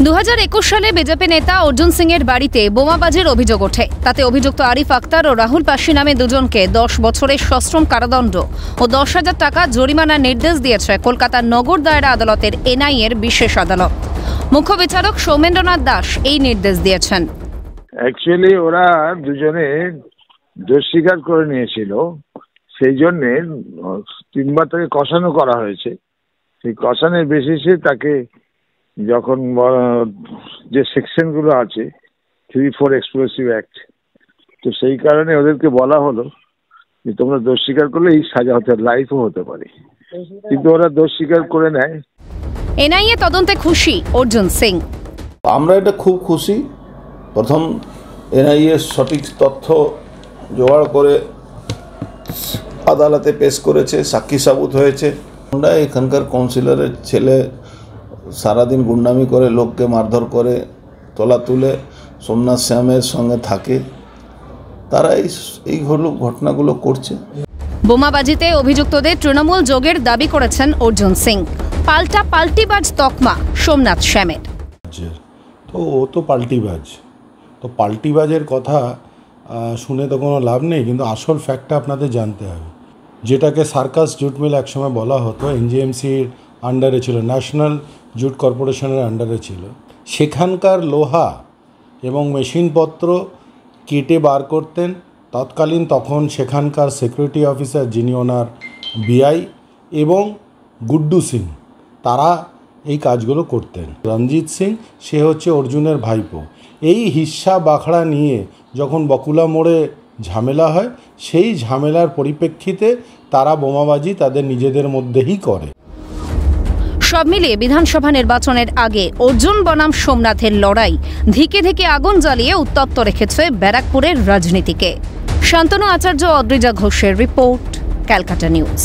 2021 সালে বিজেপি নেতা অর্জুন সিং এর বাড়িতে বোমাবাজির অভিযোগ ওঠে। তাতে অভিযুক্ত আরিফ আক্তার ও রাহুল পাশি নামে দুজনকে 10 বছরের সশ্রম কারাদণ্ড ও 10,000 টাকা জরিমানার নির্দেশ দিয়েছে কলকাতার নগর দায়রা আদালতের এনআইএ এর বিশেষ আদালত। মুখ্য বিচারক সৌমেন্দ্রনাথ দাস এই নির্দেশ দিয়েছেন। অ্যাকচুয়ালি ওরা দুজনে দোষ স্বীকার করে নিয়েছিল, সেই জন্য 3 বার তাকে কষানো করা হয়েছে। সেই কষানোর বেসিসে তাকে যখন যে সেকশনগুলো আছে 3-4 এক্সপ্লোসিভ অ্যাক্ট, তো সেই কারণে ওদেরকে বলা হলো যে তোমরা দোষ স্বীকার করলে এই সাজা হতে লাইফও হতে পারে, কিন্তু ওরা দোষ স্বীকার করে নেয়। এনআইএ তদন্তে খুশি অর্জুন সিং। আমরা এটা খুব খুশি। প্রথম এনআইএ সঠিক তথ্য জোগাড় করে আদালতে পেশ করেছে, সাক্ষী সাবুত হয়েছে। আমরা এখানকার কাউন্সিলরের ছেলে সারাদিন গুন্ডামি করে, লোককে মারধর করে, তোলা তুলে সোমনাথ শ্যামের সঙ্গে থাকে, তারা এই ঘটনাগুলো করছে। বোমাবাজিতে অভিযুক্তদের তৃণমূল যোগের দাবি করেছেন অর্জুন সিং। পাল্টিবাজ তকমা সোমনাথ শ্যামের। তো ও তো পাল্টিবাজ, তো পাল্টিবাজের কথা শুনে তো কোনো লাভ নেই, কিন্তু আসল ফ্যাক্টটা আপনাদের জানতে হবে। যেটাকে সার্কাস জুট মিল একসময় বলা হতো, এনজিএমসির আন্ডারে ছিল, ন্যাশনাল জুট কর্পোরেশনের আন্ডারে ছিল। সেখানকার লোহা এবং মেশিনপত্র কেটে বার করতেন তখন সেখানকার সিকিউরিটি অফিসার, যিনি ওনার বিআই, এবং গুড্ডু সিং, তারা এই কাজগুলো করতেন। রঞ্জিত সিং, সে হচ্ছে অর্জুনের ভাইপো। এই হিস্সা বাখড়া নিয়ে যখন বকুলা মোড়ে ঝামেলা হয়, সেই ঝামেলার পরিপ্রেক্ষিতে তারা বোমাবাজি তাদের নিজেদের মধ্যেই করে। সব মিলিয়ে বিধানসভা নির্বাচনের আগে অর্জুন বনাম সোমনাথের লড়াই ধিকে ধিকে আগুন জ্বালিয়ে উত্তপ্ত রেখেছে ব্যারাকপুরের রাজনীতিকে। শান্তনু আচার্য, অদ্রিজা ঘোষের রিপোর্ট, ক্যালকাটা নিউজ।